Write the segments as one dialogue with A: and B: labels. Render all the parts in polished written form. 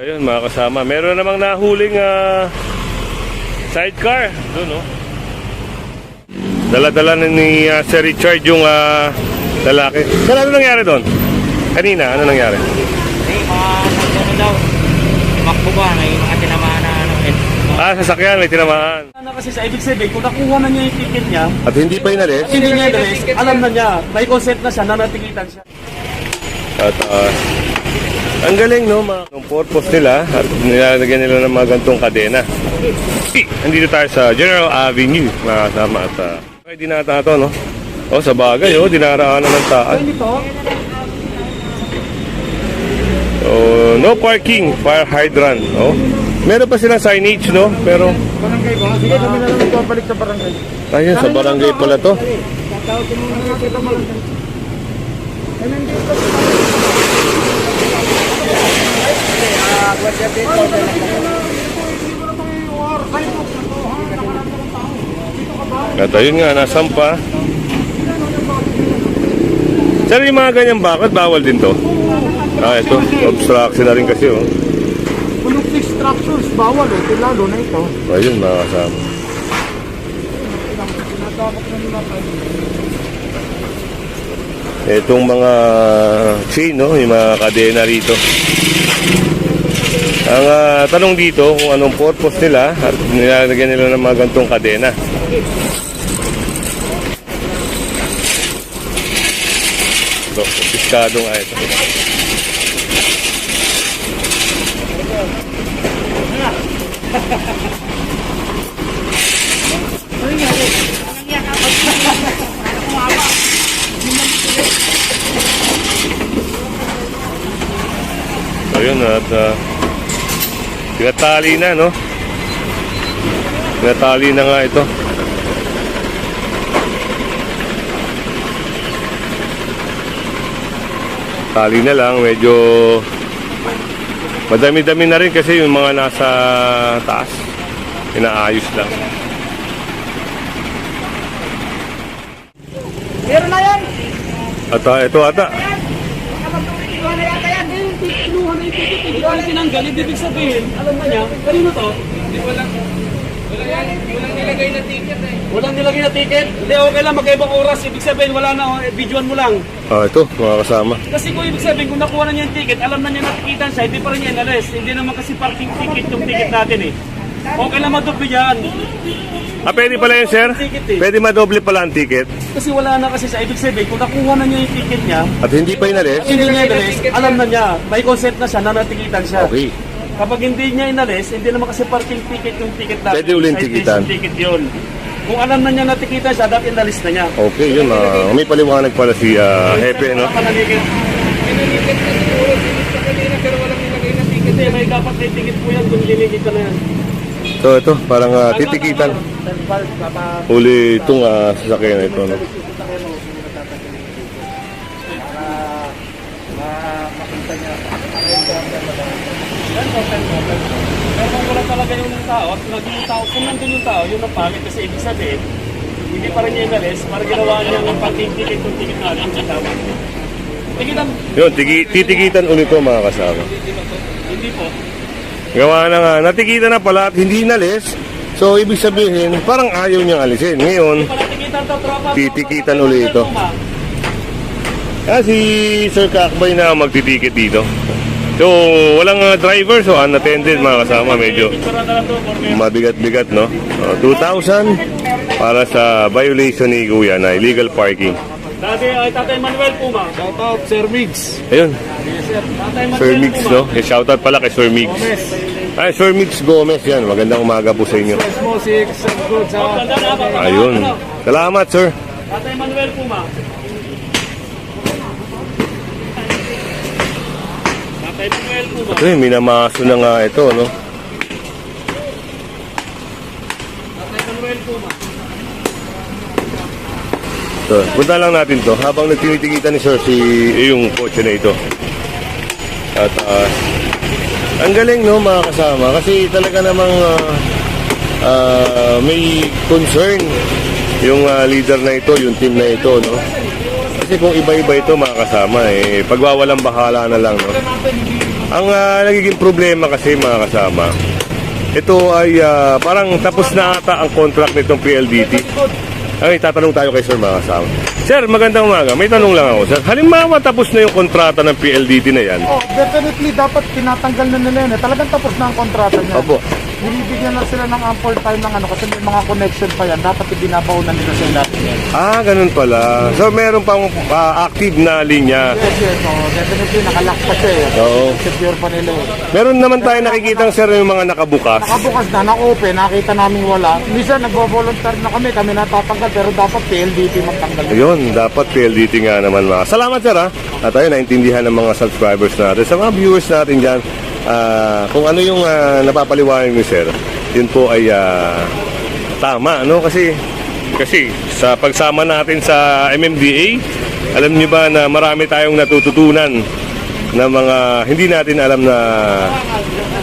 A: Ayun mga kasama, meron namang nahuling sidecar doon, no? Dala-dala na ni Sir Richard yung lalaki. Sir, ano nangyari doon? Kanina, ano nangyari?
B: Ano daw, makbo ba, may mga tinamaan na
A: Sasakyan, may tinamaan.
C: Kasi sa ibig sabihin, kung nakuha na niya yung ticket niya,
A: At hindi pa inalis?
C: hindi niya inalis, alam na niya, may consent na siya, nanatikitan siya.
A: At ang galing, no, yung purpose nila at nilalagyan nila ng mga gantong kadena. Nandito tayo sa General Avenue, mga kasama. At ay dinata na to, no? O, sa bagay, dinaraanan ng taan. So, no parking, fire hydrant, no? Meron pa silang signage, no? Pero
C: Barangay ba? Sige, kami na lang ipapalik sa barangay.
A: ayun, sa barangay pala to. At ayun nga, nasampa. Sir, yung mga ganyan bakit bawal din to? Ito, obstruction na rin kasi, oh.
C: Buluplik structures, bawal eh, lalo na ito.
A: Ayun, mga kasama. Itong mga chain, no? Yung mga kadena rito. Ang tanong dito kung anong purpose nila at nilalagyan nila ng mga gantong kadena. Ito, piskado nga ito. Ayun, at tinatali na, no? Tinatali na nga ito. Tali na lang, medyo madami-dami na rin kasi yung mga nasa taas, inaayos lang.
C: Meron na yan!
A: At ito ata.
C: Kinuha na yata yan. Kinuha na yung ticket. Hindi ko alam tinanggal. Ibig sabihin, alam na niya. Kanino to? Walang nilagay na ticket eh. Walang nilagay na ticket? Hindi, okay lang. Magkaibang oras. Ibig sabihin, wala na. Videoan mo lang.
A: Ito, mga kasama.
C: Kasi kung ibig sabihin, kung nakuha na niya yung ticket, alam na niya natikitan siya, hindi pa rin niya inalis. Hindi naman kasi parking ticket yung ticket natin eh. Okay lang madoble yan.
A: Pwede pala yun, sir? Pwede madoble pala ang ticket.
C: Kasi wala na kasi sa ibig sabihin, kung nakuha na niya yung ticket niya,
A: At hindi pa inalis?
C: hindi niya inalis, alam na niya, may consent na siya, nanatikitan siya.
A: Okay.
C: Kapag hindi niya inalis, hindi naman kasi parking ticket yung ticket natin.
A: Pwede uling
C: Citation
A: tikitan.
C: ticket yun. Kung alam na niya natikitan siya, dapat inalis na niya.
A: Okay, yun. May paliwanag pala si Hepe, no?
C: Hindi, may dapat may ticket po yan kung dinigit ka na yan.
A: So, ito, parang titikitan. Uli itong sasakyan na ito, no?
C: Pero kung wala talaga yung tao, at naging tao, kung nandun yung tao, yun ang pangit kasi ibig sabihin, hindi pa rin niya inalis, para ginawa niya ng parking ticket yung ticket natin sa tao. Tikitan.
A: Yun, titikitan ulit ito, mga kasama.
C: Hindi po.
A: Gawa na nga, natikita na pala at hindi inalis. So, ibig sabihin, parang ayaw niyang alisin. Ngayon, titikitan ulit ito. Si Sir Kakbay na magtitikit dito. So, walang driver, so unattended, mga kasama. Medyo mabigat-bigat, no? 2,000 para sa violation ni Kuya na illegal parking.
C: Tatay Manuel Puma. Shout out, Sir Migs.
A: Ayun,
C: Tatay Manuel
A: Sir Mix, no? Shoutout pala kay Sir Mix. Ay, Sir Mix Gomez yan. Magandang umaga po sa inyo. Ayun. Salamat, sir.
C: Tatay Manuel Puma. Tatay Manuel Puma.
A: Ay, minamaso na nga ito, no?
C: Tatay Manuel Puma.
A: So, punta lang natin to. Habang nagtinitikitan ni sir yung kotse na ito. At ang galing, no, mga kasama. Kasi talaga namang may concern yung leader na ito, yung team na ito, no? Kasi kung iba-iba ito, mga kasama, pagwawalang bahala na lang, no? Ang nagiging problema kasi mga kasama, ito ay parang tapos na ata ang contract nitong PLDT. Ay, tatanong tayo kay Sir mga kasama. Sir, magandang umaga. May tanong lang ako, Sir. Halimbawa tapos na yung kontrata ng PLDT na yan.
D: Oh, definitely dapat tinatanggal na nila yun. Talagang tapos na ang kontrata niya.
A: Opo.
D: Binibigyan na sila ng ample time ng ano kasi may mga connection pa yan. Dapat ibinabaunan nila sa lahat.
A: Ganun pala. So, meron pang active na linya.
D: Yes. Oh, definitely nakalock pa siya eh.
A: Oo.
D: Secure pa nila eh.
A: Meron naman tayo nakikitang, Sir, yung mga nakabukas.
D: Nakabukas na, na-open, nakita namin wala. Minsan nagbo-volunteer na kami natatanggal pero dapat PLDT magtanggal.
A: Ayun, dapat PLDT nga naman mga. Salamat, Sir, ha? At ayun, naintindihan ng mga subscribers natin. Sa mga viewers natin dyan, kung ano yung napapaliwanag ni Sir, yun po ay tama, no? Kasi sa pagsama natin sa MMDA, alam niyo ba na marami tayong natututunan na mga hindi natin alam na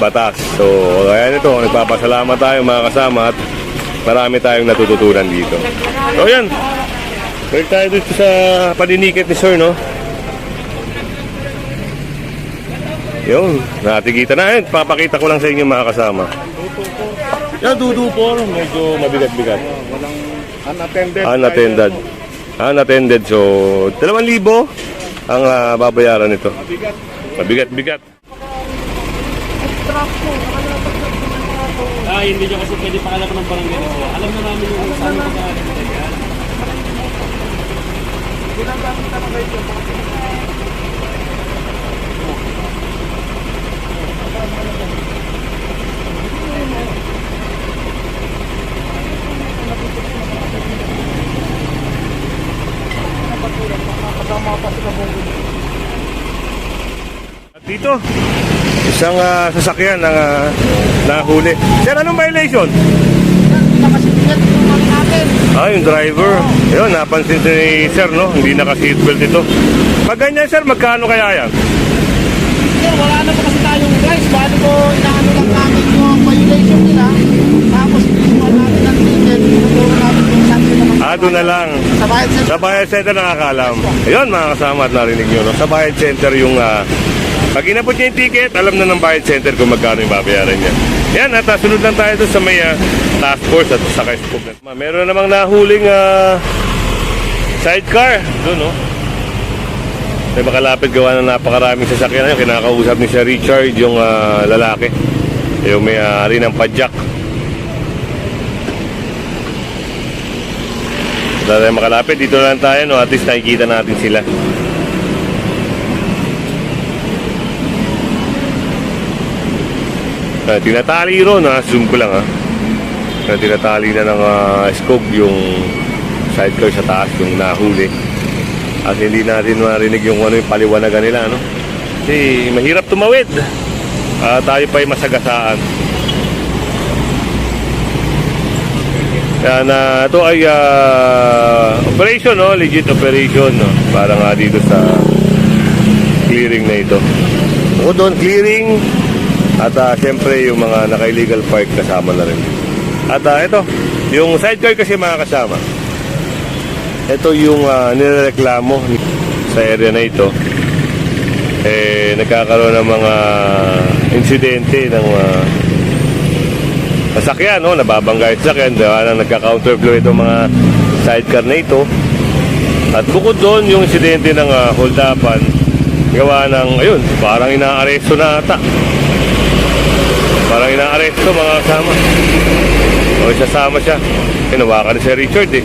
A: batas. So, kaya nito, nagpapasalamat tayo mga kasama at marami tayong natututunan dito. So, yan. Balik tayo dito sa paninikit ni Sir, no? Yun, natikita na. Papakita ko lang sa inyo mga kasama. Yan, dudu-por. Medyo mabigat-bigat. Unattended. Unattended. So, 2,000 ang babayaran nito. Mabigat-bigat.
C: Hindi nyo kasi pwede pakalap ng barangay nito. Alam na namin yung saan yung pagkakalap nito yan.
A: At dito, isang sasakyan na nahuli. Sir, anong violation?
D: Nakasitingat yung ano natin.
A: Yung driver. Yun, napansin ni Sir, no? Hindi naka-seatbelt ito. Pag ganyan, Sir, magkano kaya yan?
D: Sir, wala na pa kasi tayong guys. Paano ko inaano lang namin yung violation nila. Tapos iniwan natin ang ticket. Tinuturo namin yung sabi naman.
A: Doon na lang.
D: Sa bayad sa
A: Sa Bayad Center nakakalam. Ayun, mga kasama at narinig nyo, no? Sa Bayad Center yung pag inabot niya yung ticket, alam na ng Bayad Center kung magkano yung babayaran niya. Yan, at sunod lang tayo doon sa may task force at sa Kaispo. Meron namang nahuling sidecar doon, no? May makalapit gawa na napakaraming sasakyan. Kinakausap ni Sir Richard yung lalaki. Yung may-ari ng padjak. Dahil makalapit, dito lang tayo, no? At least nakikita natin sila. Tinatali ron, zoom ko lang, tinatali na ng skog yung sidecar sa taas, yung nahuli. At hindi natin marinig yung yung paliwanagan nila, no? Kasi mahirap tumawid. Tayo pa ay masagasaan. Kaya na ito ay operation, no? Legit operation, no? Para nga dito sa clearing na ito. O doon, clearing. At siyempre yung mga naka-illegal park kasama na rin. At ito, yung sidecar kasi mga kasama. Ito yung nireklamo sa area na ito. Nagkakaroon ng mga insidente ng sasakyan, no? Nababangga yung sasakyan, nagka-counterflow itong mga sidecar na ito. At bukod doon, yung insidente ng hold-upan, gawa ng, ayun, parang inaaresto na ata. Parang inaaresto mga kasama. O isasama siya. Hinawakan ni Sir Richard eh.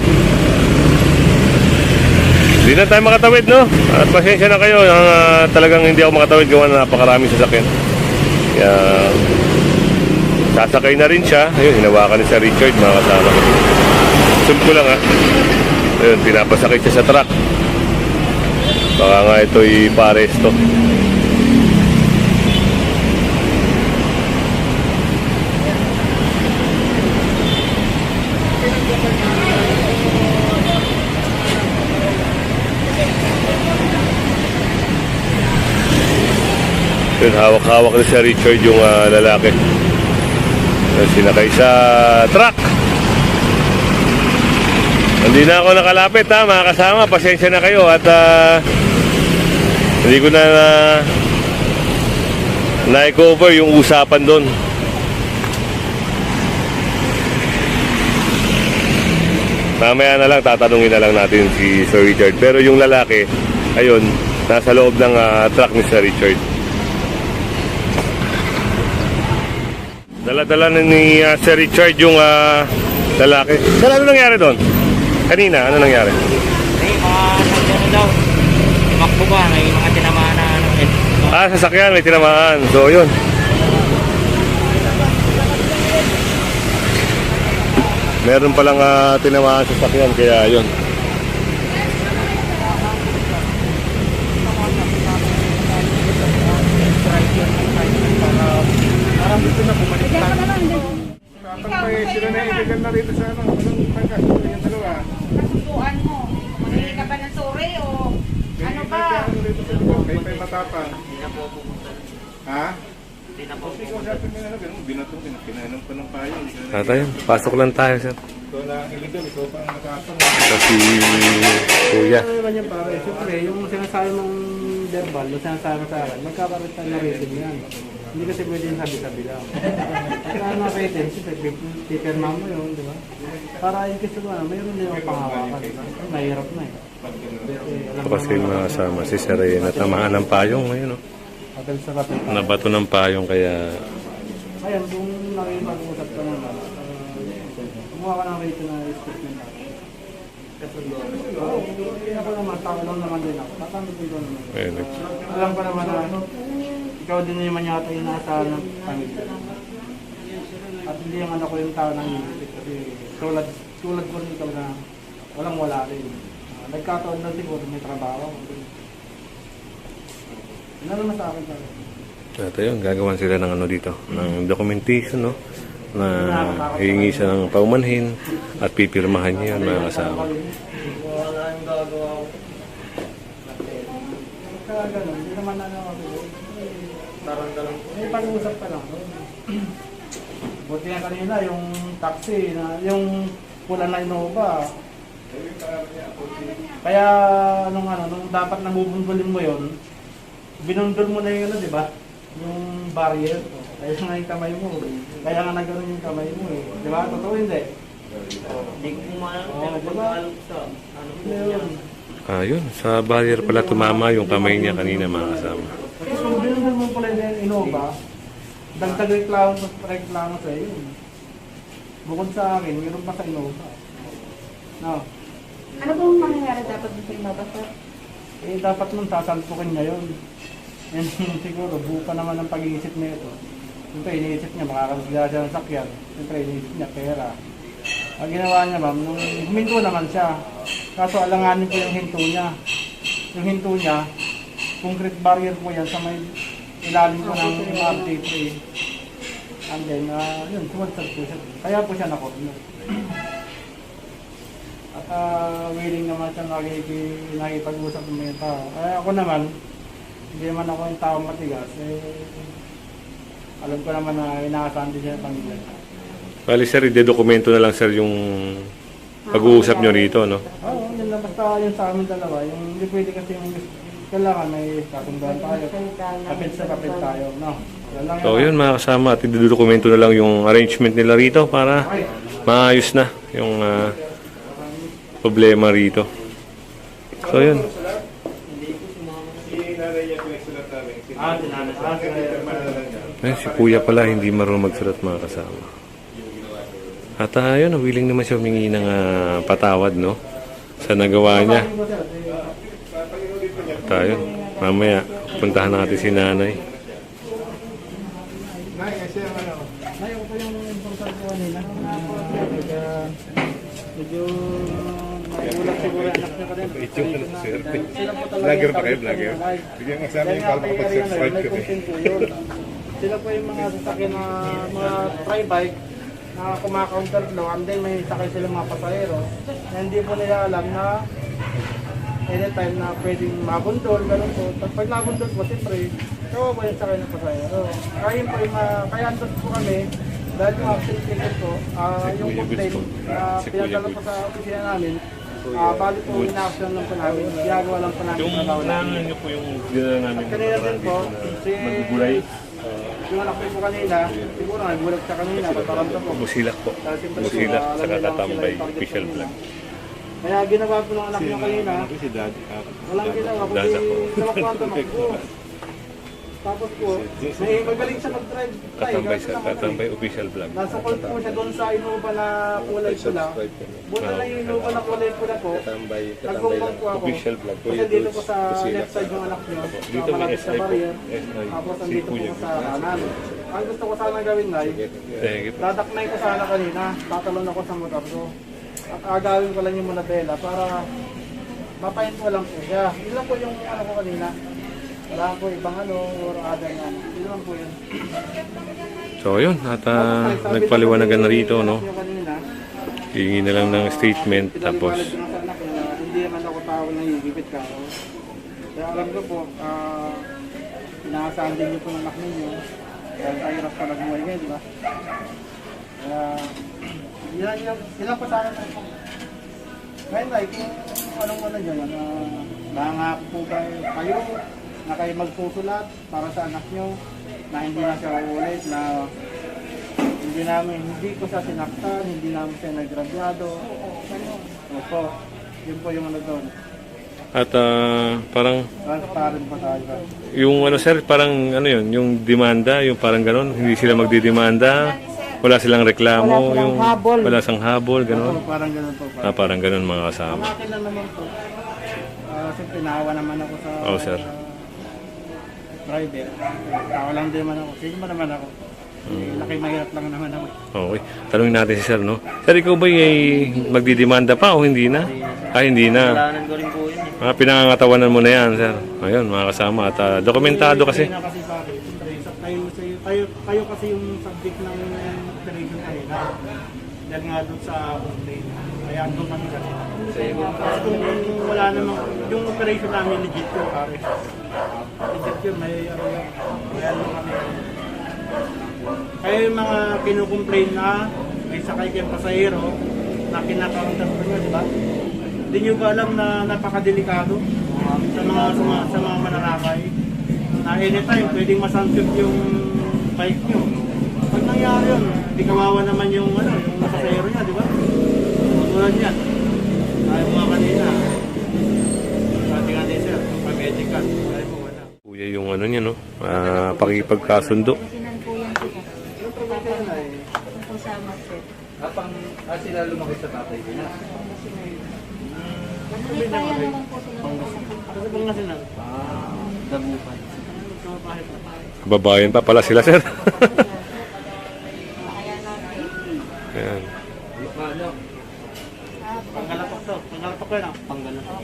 A: Hindi na tayo makatawid, no? At pasensya na kayo. Talagang hindi ako makatawid gawa na napakaraming sasakyan. Kaya sasakay na rin siya. Ayun, hinawakan ni Sir Richard mga kasama. Zoom ko lang, Ayun, pinapasakay siya sa truck. Baka nga ito'y pa-aresto. Yun, hawak-hawak na si Richard yung lalaki. Sinakay sa truck. Hindi na ako nakalapit, mga kasama. Pasensya na kayo at hindi ko na na-cover yung usapan doon. Mamaya na lang, tatanungin na lang natin si Sir Richard. Pero yung lalaki, ayun, nasa loob ng truck ni Sir Richard. Dala-dala na ni Sir Richard yung lalaki. Sir, ano nangyari doon? Kanina, ano nangyari?
B: May mga daw. Tumakbo ba? May mga tinamaan na
A: Sasakyan, may tinamaan. So, yun. Meron palang tinamaan sa sasakyan, kaya yun.
E: Sila na iligan na rito sa anong pangkas. Yung dalawa.
F: Nasusuan mo. Mangingi ka ba ng sore o ano ba?
E: Kayo pa'y matapang. Ha?
B: Hindi na po.
E: Ikaw sa atin nga na ganun. Binatong pinainom pa ng payo.
A: Tayo, pasok lang tayo, sir.
E: Ikaw na ang iligan. Ikaw pa ang matapang.
A: Ito si Kuya.
D: Ano naman yan pare? Siyempre, yung sinasabi mong verbal, yung sinasabi mo sa akin, magkakaroon tayo na rating yan. Hindi kasi pwede yung sabi-sabi lang. Kaya na rating, siyempre, pipirma mo yun, di ba? Para yung kasi ba, mayroon din yung panghawakan. Mahirap na eh.
A: Kasi masama si Sir ay natamaan ng payong ngayon, no?
D: Hotel sa kapit.
A: Nabato ng payong, kaya
D: Ngayon, kung nakipag-usap ka naman, kumuha ka ng rating na statement natin. Oo, ako naman, tao lang naman din ako. Tatanggapin ko naman.
A: ayun,
D: Alam ko naman na ikaw din naman yata yung nasa ng pamilya. At hindi yung anak ko yung tao ng inisip kasi tulad ko rin ikaw na walang wala rin. Nagkataon na siguro may trabaho. Ano naman sa akin tayo?
A: ito yun, gagawan sila ng ano dito, ng documentation, no? Na hihingi siya ng paumanhin at pipirmahan niya yun, mga kasama.
D: Wala yung gagawa ko. Kaya gano'n, hindi naman ano ako. Darang-darang. May pag-uusap pa lang. Buti nga kanina, yung taxi, yung pula na Innova. Kaya nung dapat nabubundulin mo yon, binundol mo na yung di ba? Yung barrier. Kaya nga yung kamay mo. Kaya nga nagano'n yung kamay mo eh. Di ba? Totoo hindi?
B: Hindi ko kumalang.
D: Diba? Yun.
A: Yun, sa barrier pala tumama yung kamay niya kanina, mga kasama.
D: Kasi kung binundol mo pala yung Innova, dagdag reklamo sa iyo. Bukod sa akin, mayroon pa sa Innova. No.
F: Ano pong mangyayari dapat dito yung mabasa?
D: Eh, dapat mong sasantukin niya yun. And siguro, buka naman ang pag-iisip niya ito. Siyempre, iniisip niya, makakasagla siya ng sakyan. Siyempre, iniisip niya, pera. Ang ginawa niya, ma'am, nung huminto naman siya. Kaso alanganin po yung hinto niya. Yung hinto niya, concrete barrier po yan sa may ilalim po ng MRT3. And then, yun, sumadsad po siya. Kaya po siya nakorno. At willing naman siya nakipag-usap ng mga tao. Kaya ako naman, hindi naman ako yung tao matigas. Alam ko naman na inaasahan din siya ng pamilya.
A: Bali, sir, ide-dokumento na lang, sir, yung pag-uusap nyo rito, no?
D: Oo, yun lang. Basta yun sa amin dalawa. Yung hindi pwede kasi yung kailangan may kasunduan tayo. Kapit sa kapit tayo, no? Yan lang
A: So, yun, mga kasama, at ide-dokumento na lang yung arrangement nila rito para maayos na yung problema rito. So, yun. Si Kuya pala, hindi marunong magsulat, mga kasama. At yun, willing naman siya humingi ng patawad, no? Sa nagawa niya. At yun, mamaya, puntahan natin si nanay.
D: Ngayon ko yung important ko kanina. Medyo naiulap siguro yung anak niya kanina. Sila po talaga
E: Vlogger
D: yung
E: pa kayo,
D: target
E: vlogger?
D: ng live.
E: Bigyan nga sa amin yung
D: Kaya
E: call
D: nga,
E: makapag-subscribe
D: may
E: kami.
D: content po yun. Sila po yung mga sasakyan na mga tri-bike na kumakaunter flow and then may sakay silang mga pasahero na hindi po nila alam na anytime na pwedeng mabundol, gano'n po. Pag nabundol po, siyempre, kawawa yung sakay ng pasahero. Kaya yun po yung kaya andun po kami dahil yung action ticket po, yung complaint na pinadala po sa opisina namin, bali po in-action lang po namin, ginagawa lang po namin trabaho namin.
A: nyo po yung dinala namin.
D: At kanina din po, si yung anak ko po kanina, siguro nagulat siya kanina, pagkaramdam ko.
A: Busilak po. Busilak sa Kakatambay official vlog.
D: Kaya ginawa po ng anak niya kanina, walang ginawa,
A: Dada po.
D: kundi namakwanta ko. Tapos po, may magaling siya mag-drive.
A: Katambay official vlog.
D: Nasa call po siya doon sa inupa na kulay pula. Buta na yung inupa na kulay pula po. Nagkumbang po ako.
A: Official vlog po.
D: Kasi dito po sa left side yung anak niyo.
A: Dito may
D: malapit sa
A: SI po.
D: barrier.
A: SI.
D: Tapos andito po sa kanan. Ang gusto ko sana gawin na,
A: Thank you po.
D: dadaknay ko sana kanina. Tatalon ako sa motor ko. At agawin ko lang yung Monabella para mapahin ko lang po siya. Yun lang po yung ano ko kanina. Wala po ibang or other na. Yun lang po yun.
A: So yun, at nagpaliwanagan na rito, no? Hingi na lang ng statement, tapos
D: Hindi naman ako tao na higipit ka. Kaya alam ko po, inaasahan din niyo po ng anak ninyo. Kaya tayo ras pa nagmuhay ngayon, di ba? Kaya, yan po sa akin. Ngayon, like, kung anong ano dyan, nangako po kayo na kayo magsusulat para sa anak nyo na hindi na siya uulit, na hindi ko siya sinaktan, hindi namin siya nagrabyado. Opo, yun po yung ano doon.
A: at parang
D: Transparent pa tayo.
A: yung ano sir, parang ano yun, yung demanda, yung parang ganon, hindi sila magdidemanda, wala silang reklamo, yung wala sang habol, ganon.
D: Opo, parang ganun po.
A: Parang ganon mga kasama.
D: Ang akin lang naman po, siyempre naawa naman ako sa
A: Oh, sir.
D: driver. Tao lang din naman ako. Sige mo naman ako. Laki mahirap lang naman ako.
A: Okay, tanungin natin si sir, no? Sir, ikaw ba ay magdidemanda pa o hindi na? Hindi na.
B: Kailangan ko rin po yun eh.
A: Mga pinangangatawanan mo na yan, sir. Ayun, mga kasama. At dokumentado kasi.
D: Hindi na kasi sa akin. Siyempre, kayo kasi yung subject ng operation kanina. Dahil nga doon sa complaint. Kaya doon kami kanina. Kasi kung wala namang, yung operation namin legit yun, pare. Legit yun, may ano yun. Kaya doon kami. Kaya yung mga kinukomplain na may sakay kayong pasahero na kinakauntan ko nyo, di ba? Hindi nyo ba alam na napakadelikado sa mga mananakay? Na anytime pwedeng masansyot yung bike nyo. Pag nangyari yun, di kawawa naman yung pasahero niya, di ba? Tulad yan. Tayo mga kanina. Sabi nga din sir, pag-medical. Kaya po wala.
A: Kuya yung ano niya, no? Pakipagkasundo.
F: Sinan po yan sila.
D: Yung problema na eh.
F: Yung po sa Marcet.
D: Sila lumaki sa tatay ko na.
F: May kaya naman po sila.
D: Kasi kung nga sila. Dabupan.
A: Babayan pa pala sila, sir. Ayan.
D: Panggalatok to. Panggalatok ko yun ah. Panggalatok.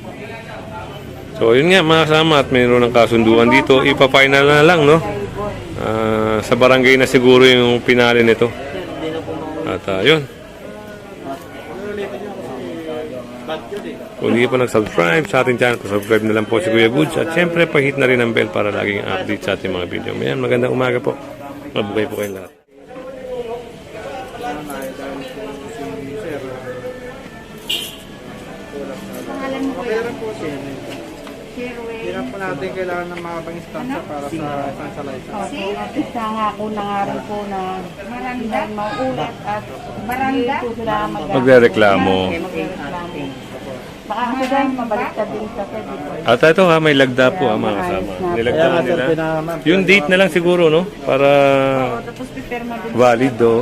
A: So, yun nga, mga kasama. At mayroon ng kasunduan dito. Ipa-final na lang, no? Sa barangay na siguro yung pinali nito. At yun. Kung hindi pa nag-subscribe sa ating channel, subscribe na lang po si Kuya Goods. At syempre, pa-hit na rin ang bell para laging update sa ating mga video. Ayan, magandang umaga po. Mabuhay po kayong lahat.
F: Pangalan mo po yan.
D: Pero po siya.
F: Sherway.
D: Hindi na po natin kailangan ng mga pang-instansya para sa instansya license.
G: Isa nga ko na nga rin po na
F: Maranda.
G: maulit at
F: Barangga.
G: hindi po sila
A: Magre-reklamo.
G: magreklamo. Baka ako dahil mabaliktad din sa dito.
A: At ito ha, may lagda po ha, mga kasama. Nilagda nila. Yung date na lang siguro, no? Para
G: Tapos pipirma din.
A: valid, do.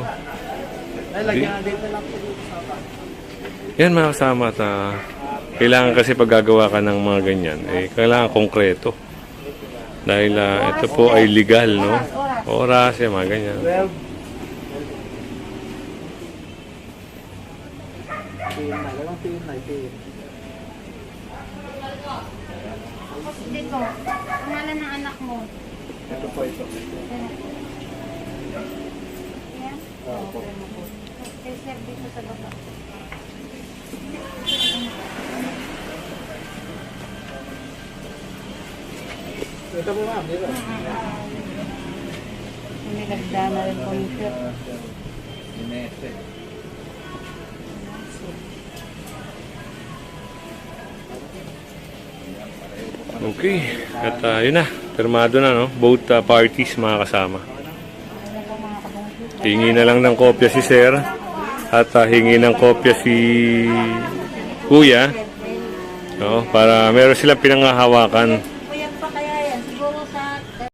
D: Ay, lagyan na dito lang po dito sa baka.
A: Yan mga kasama. At kailangan kasi pag gagawa ka ng mga ganyan, kailangan konkreto. Dahil ito po ay legal, no? Oras, yan, mga ganyan.
D: 12. Talagang tiin na, tiin.
F: Dito. Pangalan ng anak mo.
D: Ito po ito.
F: Yan. Okay, sir, dito sa baba.
D: Ito po ma'am, dito.
G: Nilagda na rin po yung sir.
A: Okay. At yun na. Pirmado na, no? Both parties mga kasama. Hingi na lang ng kopya si Sir at hingi ng kopya si Kuya, no, para meron silang pinanghahawakan.